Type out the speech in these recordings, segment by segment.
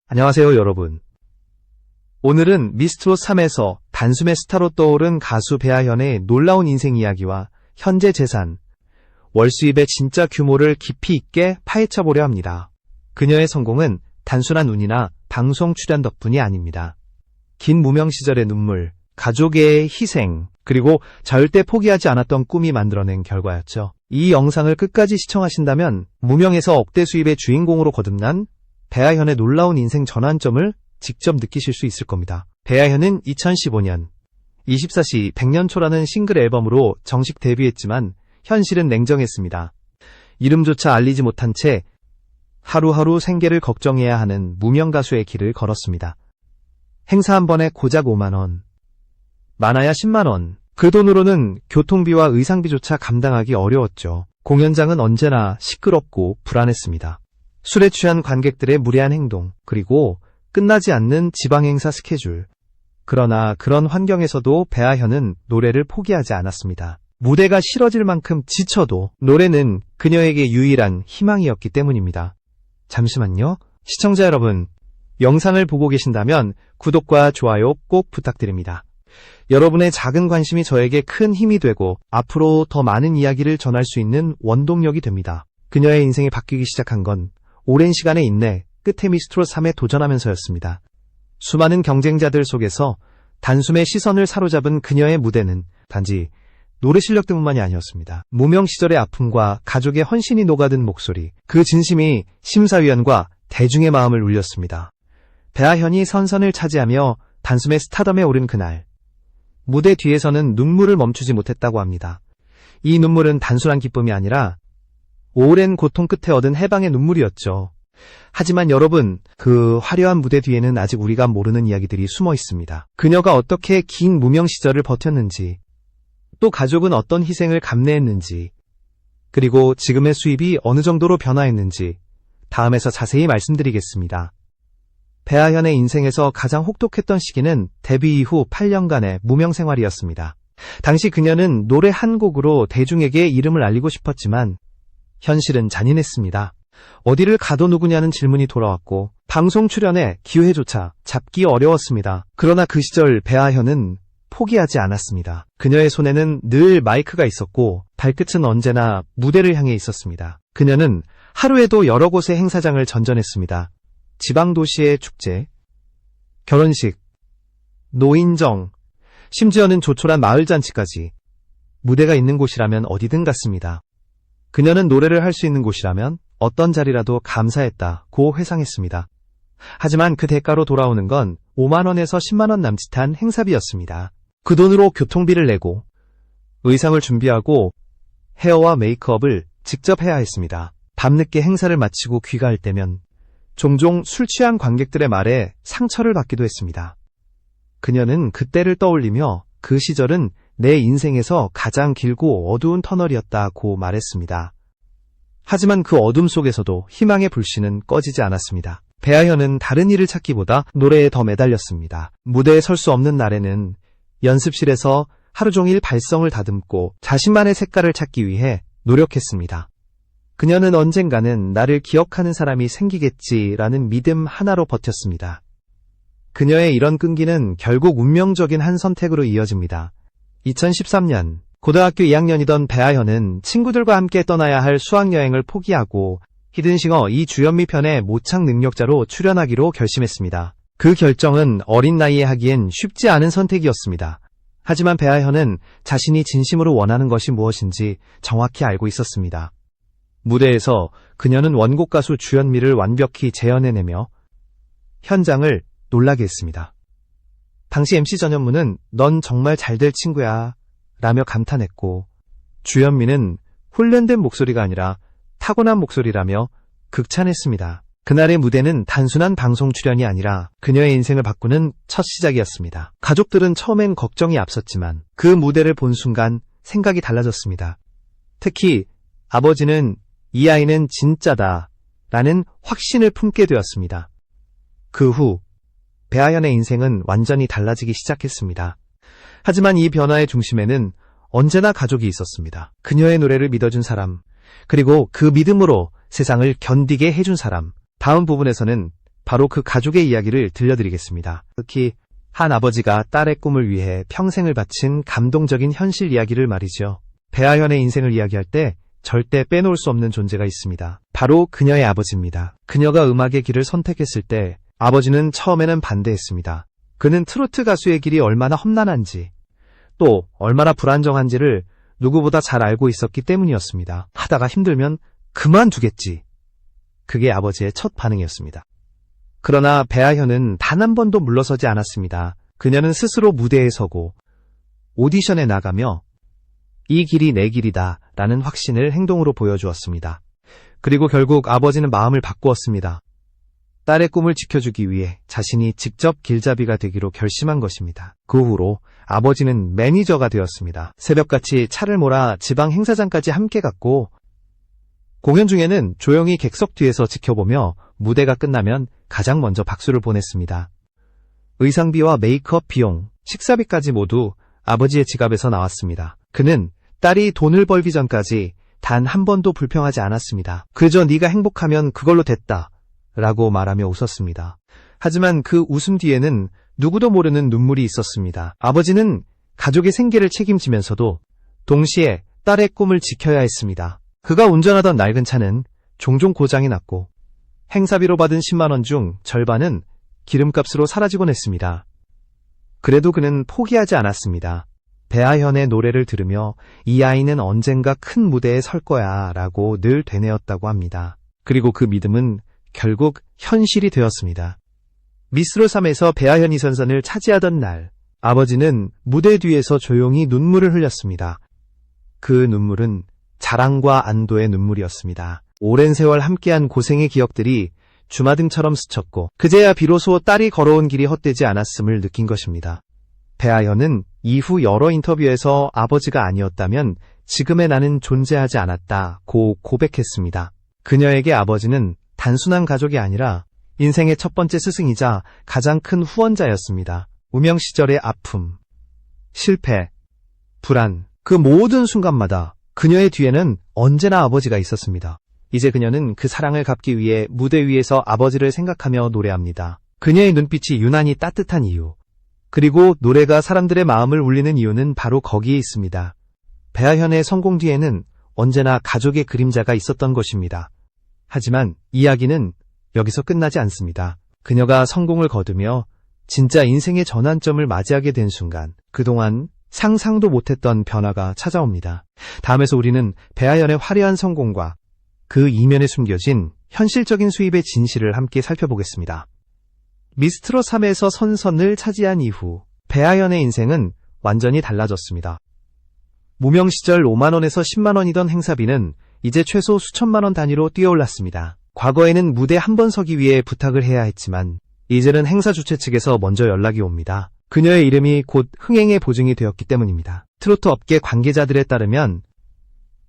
안녕하세요, 여러분. 오늘은 미스트롯 3에서 단숨에 스타로 떠오른 가수 배아현의 놀라운 인생 이야기와 현재 재산, 월수입의 진짜 규모를 깊이 있게 파헤쳐보려 합니다. 그녀의 성공은 단순한 운이나 방송 출연 덕분이 아닙니다. 긴 무명 시절의 눈물, 가족의 희생, 그리고 절대 포기하지 않았던 꿈이 만들어낸 결과였죠. 이 영상을 끝까지 시청하신다면 무명에서 억대 수입의 주인공으로 거듭난 배아현의 놀라운 인생 전환점을 직접 느끼실 수 있을 겁니다. 배아현은 2015년 24시 100년초라는 싱글 앨범으로 정식 데뷔했지만 현실은 냉정했습니다. 이름조차 알리지 못한 채 하루하루 생계를 걱정해야 하는 무명 가수의 길을 걸었습니다. 행사 한 번에 고작 5만원, 많아야 10만원. 그 돈으로는 교통비와 의상비조차 감당하기 어려웠죠. 공연장은 언제나 시끄럽고 불안했습니다. 술에 취한 관객들의 무례한 행동, 그리고 끝나지 않는 지방행사 스케줄. 그러나 그런 환경에서도 배아현은 노래를 포기하지 않았습니다. 무대가 싫어질 만큼 지쳐도 노래는 그녀에게 유일한 희망이었기 때문입니다. 잠시만요. 시청자 여러분, 영상을 보고 계신다면 구독과 좋아요 꼭 부탁드립니다. 여러분의 작은 관심이 저에게 큰 힘이 되고 앞으로 더 많은 이야기를 전할 수 있는 원동력이 됩니다. 그녀의 인생이 바뀌기 시작한 건 오랜 시간의 인내 끝에 미스트롯 3에 도전하면서였습니다. 수많은 경쟁자들 속에서 단숨에 시선을 사로잡은 그녀의 무대는 단지 노래 실력 때문만이 아니었습니다. 무명 시절의 아픔과 가족의 헌신이 녹아든 목소리, 그 진심이 심사위원과 대중의 마음을 울렸습니다. 배아현이 선선을 차지하며 단숨에 스타덤에 오른 그날, 무대 뒤에서는 눈물을 멈추지 못했다고 합니다. 이 눈물은 단순한 기쁨이 아니라 오랜 고통 끝에 얻은 해방의 눈물이었죠. 하지만 여러분, 그 화려한 무대 뒤에는 아직 우리가 모르는 이야기들이 숨어 있습니다. 그녀가 어떻게 긴 무명 시절을 버텼는지, 또 가족은 어떤 희생을 감내했는지, 그리고 지금의 수입이 어느 정도로 변화했는지 다음에서 자세히 말씀드리겠습니다. 배아현의 인생에서 가장 혹독했던 시기는 데뷔 이후 8년간의 무명 생활이었습니다. 당시 그녀는 노래 한 곡으로 대중에게 이름을 알리고 싶었지만 현실은 잔인했습니다. 어디를 가도 누구냐는 질문이 돌아왔고 방송 출연에 기회조차 잡기 어려웠습니다. 그러나 그 시절 배아현은 포기하지 않았습니다. 그녀의 손에는 늘 마이크가 있었고 발끝은 언제나 무대를 향해 있었습니다. 그녀는 하루에도 여러 곳의 행사장을 전전했습니다. 지방도시의 축제, 결혼식, 노인정, 심지어는 조촐한 마을잔치까지 무대가 있는 곳이라면 어디든 갔습니다. 그녀는 노래를 할 수 있는 곳이라면 어떤 자리라도 감사했다고 회상했습니다. 하지만 그 대가로 돌아오는 건 5만원에서 10만원 남짓한 행사비였습니다. 그 돈으로 교통비를 내고 의상을 준비하고 헤어와 메이크업을 직접 해야 했습니다. 밤늦게 행사를 마치고 귀가할 때면 종종 술 취한 관객들의 말에 상처를 받기도 했습니다. 그녀는 그때를 떠올리며 그 시절은 내 인생에서 가장 길고 어두운 터널이었다고 말했습니다. 하지만 그 어둠 속에서도 희망의 불씨는 꺼지지 않았습니다. 배아현은 다른 일을 찾기보다 노래에 더 매달렸습니다. 무대에 설 수 없는 날에는 연습실에서 하루 종일 발성을 다듬고 자신만의 색깔을 찾기 위해 노력했습니다. 그녀는 언젠가는 나를 기억하는 사람이 생기겠지라는 믿음 하나로 버텼습니다. 그녀의 이런 끈기는 결국 운명적인 한 선택으로 이어집니다. 2013년 고등학교 2학년이던 배아현은 친구들과 함께 떠나야 할 수학여행을 포기하고 히든싱어 이주연미 편의 모창 능력자로 출연하기로 결심했습니다. 그 결정은 어린 나이에 하기엔 쉽지 않은 선택이었습니다. 하지만 배아현은 자신이 진심으로 원하는 것이 무엇인지 정확히 알고 있었습니다. 무대에서 그녀는 원곡 가수 주연미를 완벽히 재현해내며 현장을 놀라게 했습니다. 당시 MC 전현무는 넌 정말 잘될 친구야 라며 감탄했고 주연미는 훈련된 목소리가 아니라 타고난 목소리라며 극찬했습니다. 그날의 무대는 단순한 방송 출연이 아니라 그녀의 인생을 바꾸는 첫 시작이었습니다. 가족들은 처음엔 걱정이 앞섰지만 그 무대를 본 순간 생각이 달라졌습니다. 특히 아버지는 이 아이는 진짜다 라는 확신을 품게 되었습니다. 그 후 배아현의 인생은 완전히 달라지기 시작했습니다. 하지만 이 변화의 중심에는 언제나 가족이 있었습니다. 그녀의 노래를 믿어준 사람, 그리고 그 믿음으로 세상을 견디게 해준 사람. 다음 부분에서는 바로 그 가족의 이야기를 들려드리겠습니다. 특히 한 아버지가 딸의 꿈을 위해 평생을 바친 감동적인 현실 이야기를 말이죠. 배아현의 인생을 이야기할 때 절대 빼놓을 수 없는 존재가 있습니다. 바로 그녀의 아버지입니다. 그녀가 음악의 길을 선택했을 때 아버지는 처음에는 반대했습니다. 그는 트로트 가수의 길이 얼마나 험난한지, 또 얼마나 불안정한지를 누구보다 잘 알고 있었기 때문이었습니다. 하다가 힘들면 그만두겠지. 그게 아버지의 첫 반응이었습니다. 그러나 배아현은 단 한 번도 물러서지 않았습니다. 그녀는 스스로 무대에 서고 오디션에 나가며 이 길이 내 길이다 라는 확신을 행동으로 보여주었습니다. 그리고 결국 아버지는 마음을 바꾸었습니다. 딸의 꿈을 지켜주기 위해 자신이 직접 길잡이가 되기로 결심한 것입니다. 그 후로 아버지는 매니저가 되었습니다. 새벽같이 차를 몰아 지방 행사장까지 함께 갔고, 공연 중에는 조용히 객석 뒤에서 지켜보며 무대가 끝나면 가장 먼저 박수를 보냈습니다. 의상비와 메이크업 비용, 식사비까지 모두 아버지의 지갑에서 나왔습니다. 그는 딸이 돈을 벌기 전까지 단 한 번도 불평하지 않았습니다. 그저 네가 행복하면 그걸로 됐다 라고 말하며 웃었습니다. 하지만 그 웃음 뒤에는 누구도 모르는 눈물이 있었습니다. 아버지는 가족의 생계를 책임지면서도 동시에 딸의 꿈을 지켜야 했습니다. 그가 운전하던 낡은 차는 종종 고장이 났고 행사비로 받은 10만 원 중 절반은 기름값으로 사라지곤 했습니다. 그래도 그는 포기하지 않았습니다. 배아현의 노래를 들으며 이 아이는 언젠가 큰 무대에 설 거야 라고 늘 되뇌었다고 합니다. 그리고 그 믿음은 결국 현실이 되었습니다. 미스로3에서 배아현이 선선을 차지하던 날, 아버지는 무대 뒤에서 조용히 눈물을 흘렸습니다. 그 눈물은 자랑과 안도의 눈물이었습니다. 오랜 세월 함께한 고생의 기억들이 주마등처럼 스쳤고 그제야 비로소 딸이 걸어온 길이 헛되지 않았음을 느낀 것입니다. 배아현은 이후 여러 인터뷰에서 아버지가 아니었다면 지금의 나는 존재하지 않았다고 고백했습니다. 그녀에게 아버지는 단순한 가족이 아니라 인생의 첫 번째 스승이자 가장 큰 후원자였습니다. 무명 시절의 아픔, 실패, 불안, 그 모든 순간마다 그녀의 뒤에는 언제나 아버지가 있었습니다. 이제 그녀는 그 사랑을 갚기 위해 무대 위에서 아버지를 생각하며 노래합니다. 그녀의 눈빛이 유난히 따뜻한 이유, 그리고 노래가 사람들의 마음을 울리는 이유는 바로 거기에 있습니다. 배아현의 성공 뒤에는 언제나 가족의 그림자가 있었던 것입니다. 하지만 이야기는 여기서 끝나지 않습니다. 그녀가 성공을 거두며 진짜 인생의 전환점을 맞이하게 된 순간, 그동안 상상도 못했던 변화가 찾아옵니다. 다음에서 우리는 배아현의 화려한 성공과 그 이면에 숨겨진 현실적인 수입의 진실을 함께 살펴보겠습니다. 미스트롯3에서 선선을 차지한 이후 배아현의 인생은 완전히 달라졌습니다. 무명 시절 5만원에서 10만원이던 행사비는 이제 최소 수천만원 단위로 뛰어올랐습니다. 과거에는 무대 한 번 서기 위해 부탁을 해야 했지만 이제는 행사 주최 측에서 먼저 연락이 옵니다. 그녀의 이름이 곧 흥행의 보증이 되었기 때문입니다. 트로트 업계 관계자들에 따르면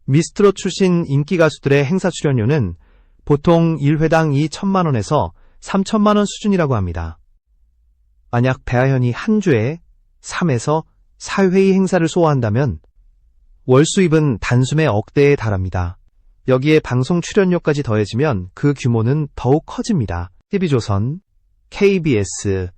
미스트롯 출신 인기 가수들의 행사 출연료는 보통 1회당 2천만원에서 3천만원 수준이라고 합니다. 만약 배아현이 한 주에 3에서 4회의 행사를 소화한다면 월 수입은 단숨에 억대에 달합니다. 여기에 방송 출연료까지 더해지면 그 규모는 더욱 커집니다. TV조선, KBS,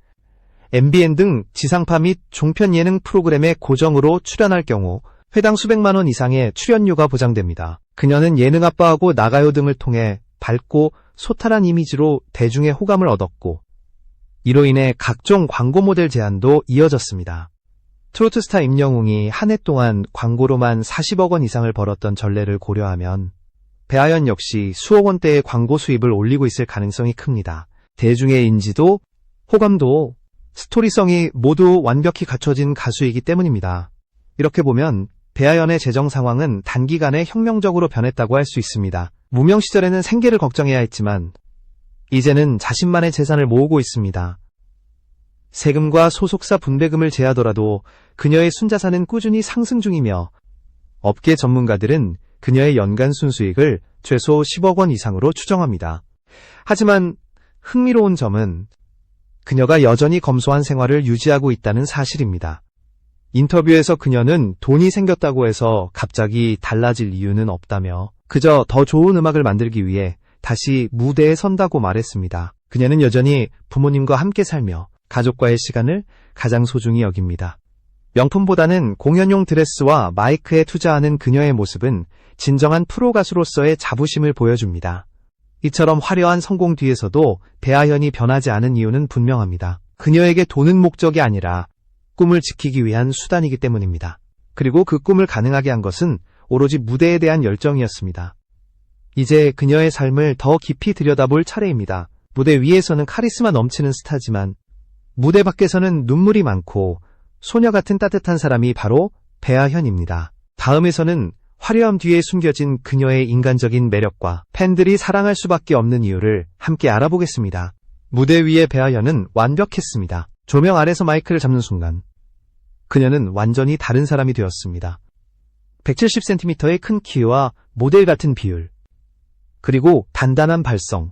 MBN 등 지상파 및 종편 예능 프로그램에 고정으로 출연할 경우 회당 수백만 원 이상의 출연료가 보장됩니다. 그녀는 예능 아빠하고 나가요 등을 통해 밝고 소탈한 이미지로 대중의 호감을 얻었고 이로 인해 각종 광고 모델 제안도 이어졌습니다. 트로트 스타 임영웅이 한 해 동안 광고로만 40억 원 이상을 벌었던 전례를 고려하면 배아현 역시 수억 원대의 광고 수입을 올리고 있을 가능성이 큽니다. 대중의 인지도, 호감도, 스토리성이 모두 완벽히 갖춰진 가수이기 때문입니다. 이렇게 보면 배아현의 재정 상황은 단기간에 혁명적으로 변했다고 할 수 있습니다. 무명 시절에는 생계를 걱정해야 했지만 이제는 자신만의 재산을 모으고 있습니다. 세금과 소속사 분배금을 제하더라도 그녀의 순자산은 꾸준히 상승 중이며 업계 전문가들은 그녀의 연간 순수익을 최소 10억 원 이상으로 추정합니다. 하지만 흥미로운 점은 그녀가 여전히 검소한 생활을 유지하고 있다는 사실입니다. 인터뷰에서 그녀는 돈이 생겼다고 해서 갑자기 달라질 이유는 없다며 그저 더 좋은 음악을 만들기 위해 다시 무대에 선다고 말했습니다. 그녀는 여전히 부모님과 함께 살며 가족과의 시간을 가장 소중히 여깁니다. 명품보다는 공연용 드레스와 마이크에 투자하는 그녀의 모습은 진정한 프로 가수로서의 자부심을 보여줍니다. 이처럼 화려한 성공 뒤에서도 배아현이 변하지 않은 이유는 분명합니다. 그녀에게 돈은 목적이 아니라 꿈을 지키기 위한 수단이기 때문입니다. 그리고 그 꿈을 가능하게 한 것은 오로지 무대에 대한 열정이었습니다. 이제 그녀의 삶을 더 깊이 들여다볼 차례입니다. 무대 위에서는 카리스마 넘치는 스타지만 무대 밖에서는 눈물이 많고 소녀 같은 따뜻한 사람이 바로 배아현입니다. 다음에서는 화려함 뒤에 숨겨진 그녀의 인간적인 매력과 팬들이 사랑할 수밖에 없는 이유를 함께 알아보겠습니다. 무대 위의 배아현은 완벽했습니다. 조명 아래서 마이크를 잡는 순간 그녀는 완전히 다른 사람이 되었습니다. 170cm의 큰 키와 모델 같은 비율, 그리고 단단한 발성.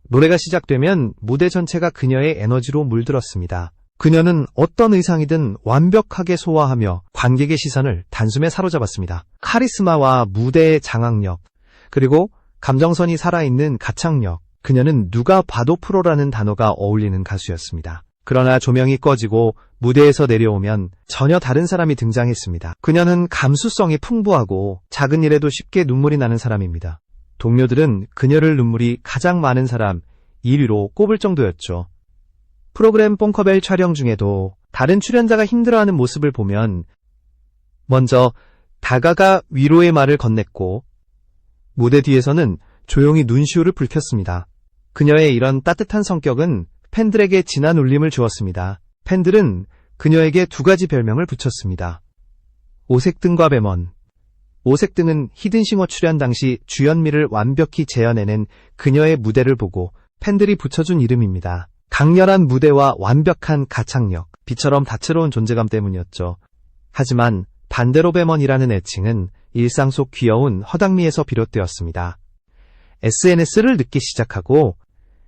노래가 시작되면 무대 전체가 그녀의 에너지로 물들었습니다. 그녀는 어떤 의상이든 완벽하게 소화하며 관객의 시선을 단숨에 사로잡았습니다. 카리스마와 무대의 장악력, 그리고 감정선이 살아있는 가창력. 그녀는 누가 봐도 프로라는 단어가 어울리는 가수였습니다. 그러나 조명이 꺼지고 무대에서 내려오면 전혀 다른 사람이 등장했습니다. 그녀는 감수성이 풍부하고 작은 일에도 쉽게 눈물이 나는 사람입니다. 동료들은 그녀를 눈물이 가장 많은 사람 1위로 꼽을 정도였죠. 프로그램 뽕커벨 촬영 중에도 다른 출연자가 힘들어하는 모습을 보면 먼저 다가가 위로의 말을 건넸고 무대 뒤에서는 조용히 눈시울을 붉혔습니다. 그녀의 이런 따뜻한 성격은 팬들에게 진한 울림을 주었습니다. 팬들은 그녀에게 두 가지 별명을 붙였습니다. 오색등과 뱀원. 오색등은 히든싱어 출연 당시 주현미를 완벽히 재현해낸 그녀의 무대를 보고 팬들이 붙여준 이름입니다. 강렬한 무대와 완벽한 가창력, 비처럼 다채로운 존재감 때문이었죠. 하지만 반대로 뱀원이라는 애칭은 일상 속 귀여운 허당미에서 비롯되었습니다. SNS를 늦게 시작하고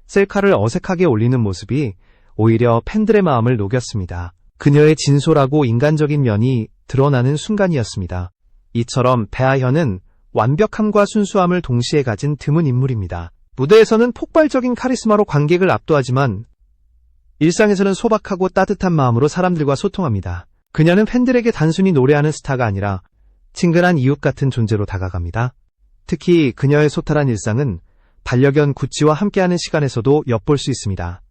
셀카를 어색하게 올리는 모습이 오히려 팬들의 마음을 녹였습니다. 그녀의 진솔하고 인간적인 면이 드러나는 순간이었습니다. 이처럼 배아현은 완벽함과 순수함을 동시에 가진 드문 인물입니다. 무대에서는 폭발적인 카리스마로 관객을 압도하지만 일상에서는 소박하고 따뜻한 마음으로 사람들과 소통합니다. 그녀는 팬들에게 단순히 노래하는 스타가 아니라 친근한 이웃 같은 존재로 다가갑니다. 특히 그녀의 소탈한 일상은 반려견 구찌와 함께하는 시간에서도 엿볼 수 있습니다.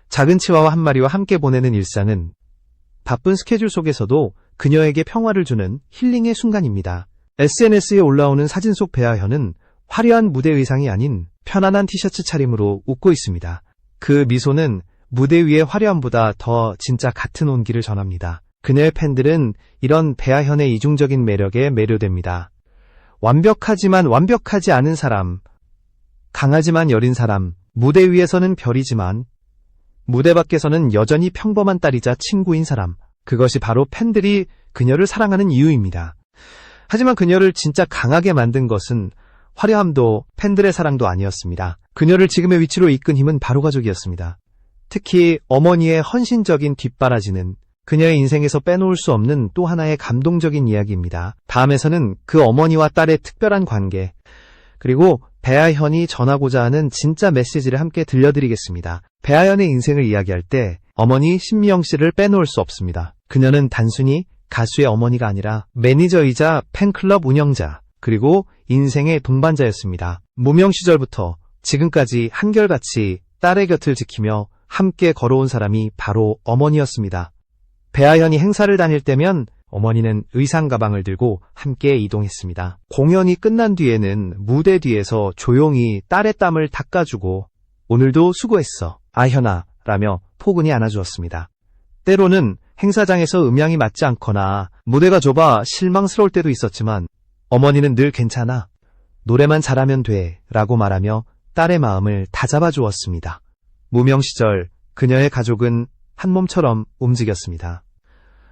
작은 치와와 한 마리와 함께 보내는 일상은 바쁜 스케줄 속에서도 그녀에게 평화를 주는 힐링의 순간입니다. SNS에 올라오는 사진 속 배아현은 화려한 무대 의상이 아닌 편안한 티셔츠 차림으로 웃고 있습니다. 그 미소는 무대 위의 화려함보다 더 진짜 같은 온기를 전합니다. 그녀의 팬들은 이런 배아현의 이중적인 매력에 매료됩니다. 완벽하지만 완벽하지 않은 사람, 강하지만 여린 사람, 무대 위에서는 별이지만 무대 밖에서는 여전히 평범한 딸이자 친구인 사람. 그것이 바로 팬들이 그녀를 사랑하는 이유입니다. 하지만 그녀를 진짜 강하게 만든 것은 화려함도 팬들의 사랑도 아니었습니다. 그녀를 지금의 위치로 이끈 힘은 바로 가족이었습니다. 특히 어머니의 헌신적인 뒷바라지는 그녀의 인생에서 빼놓을 수 없는 또 하나의 감동적인 이야기입니다. 다음에서는 그 어머니와 딸의 특별한 관계, 그리고 배아현이 전하고자 하는 진짜 메시지를 함께 들려드리겠습니다. 배아현의 인생을 이야기할 때 어머니 신미영 씨를 빼놓을 수 없습니다. 그녀는 단순히 가수의 어머니가 아니라 매니저이자 팬클럽 운영자, 그리고 인생의 동반자였습니다. 무명 시절부터 지금까지 한결같이 딸의 곁을 지키며 함께 걸어온 사람이 바로 어머니였습니다. 배아현이 행사를 다닐 때면 어머니는 의상 가방을 들고 함께 이동했습니다. 공연이 끝난 뒤에는 무대 뒤에서 조용히 딸의 땀을 닦아주고 오늘도 수고했어, 아현아 라며 포근히 안아주었습니다. 때로는 행사장에서 음향이 맞지 않거나 무대가 좁아 실망스러울 때도 있었지만 어머니는 늘 괜찮아, 노래만 잘하면 돼 라고 말하며 딸의 마음을 다잡아 주었습니다. 무명 시절 그녀의 가족은 한 몸처럼 움직였습니다.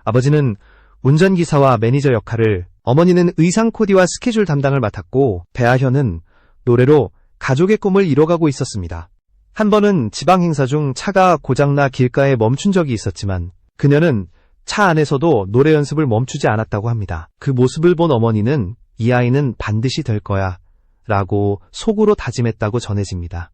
아버지는 운전기사와 매니저 역할을, 어머니는 의상 코디와 스케줄 담당을 맡았고 배아현은 노래로 가족의 꿈을 이뤄가고 있었습니다. 한 번은 지방 행사 중 차가 고장나 길가에 멈춘 적이 있었지만 그녀는 차 안에서도 노래 연습을 멈추지 않았다고 합니다. 그 모습을 본 어머니는 이 아이는 반드시 될 거야 라고 속으로 다짐했다고 전해집니다.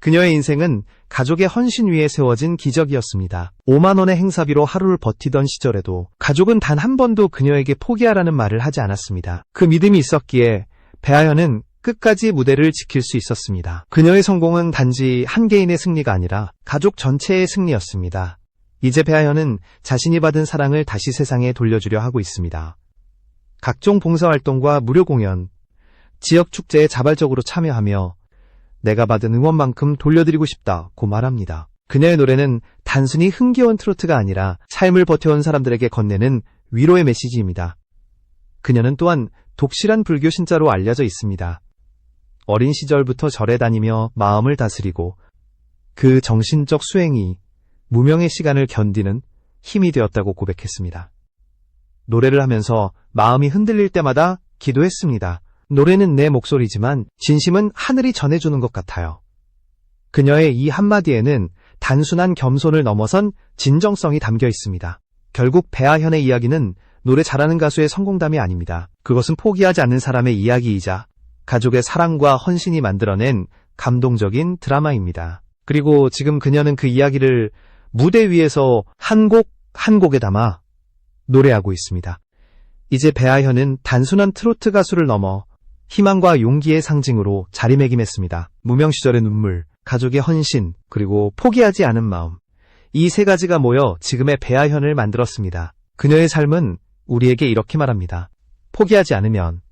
그녀의 인생은 가족의 헌신 위에 세워진 기적이었습니다. 5만 원의 행사비로 하루를 버티던 시절에도 가족은 단 한 번도 그녀에게 포기하라는 말을 하지 않았습니다. 그 믿음이 있었기에 배아현은 끝까지 무대를 지킬 수 있었습니다. 그녀의 성공은 단지 한 개인의 승리가 아니라 가족 전체의 승리였습니다. 이제 배아현은 자신이 받은 사랑을 다시 세상에 돌려주려 하고 있습니다. 각종 봉사활동과 무료 공연, 지역 축제에 자발적으로 참여하며 내가 받은 응원만큼 돌려드리고 싶다고 말합니다. 그녀의 노래는 단순히 흥겨운 트로트가 아니라 삶을 버텨온 사람들에게 건네는 위로의 메시지입니다. 그녀는 또한 독실한 불교 신자로 알려져 있습니다. 어린 시절부터 절에 다니며 마음을 다스리고 그 정신적 수행이 무명의 시간을 견디는 힘이 되었다고 고백했습니다. 노래를 하면서 마음이 흔들릴 때마다 기도했습니다. 노래는 내 목소리지만 진심은 하늘이 전해주는 것 같아요. 그녀의 이 한마디에는 단순한 겸손을 넘어선 진정성이 담겨 있습니다. 결국 배아현의 이야기는 노래 잘하는 가수의 성공담이 아닙니다. 그것은 포기하지 않는 사람의 이야기이자 가족의 사랑과 헌신이 만들어낸 감동적인 드라마입니다. 그리고 지금 그녀는 그 이야기를 무대 위에서 한 곡에 담아 노래하고 있습니다. 이제 배아현은 단순한 트로트 가수를 넘어 희망과 용기의 상징으로 자리매김했습니다. 무명 시절의 눈물, 가족의 헌신, 그리고 포기하지 않은 마음. 이 세 가지가 모여 지금의 배아현을 만들었습니다. 그녀의 삶은 우리에게 이렇게 말합니다. 포기하지 않으면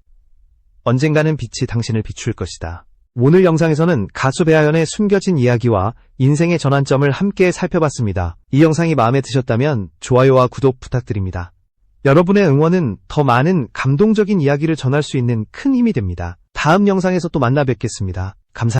언젠가는 빛이 당신을 비출 것이다. 오늘 영상에서는 가수 배아현의 숨겨진 이야기와 인생의 전환점을 함께 살펴봤습니다. 이 영상이 마음에 드셨다면 좋아요와 구독 부탁드립니다. 여러분의 응원은 더 많은 감동적인 이야기를 전할 수 있는 큰 힘이 됩니다. 다음 영상에서 또 만나 뵙겠습니다. 감사합니다.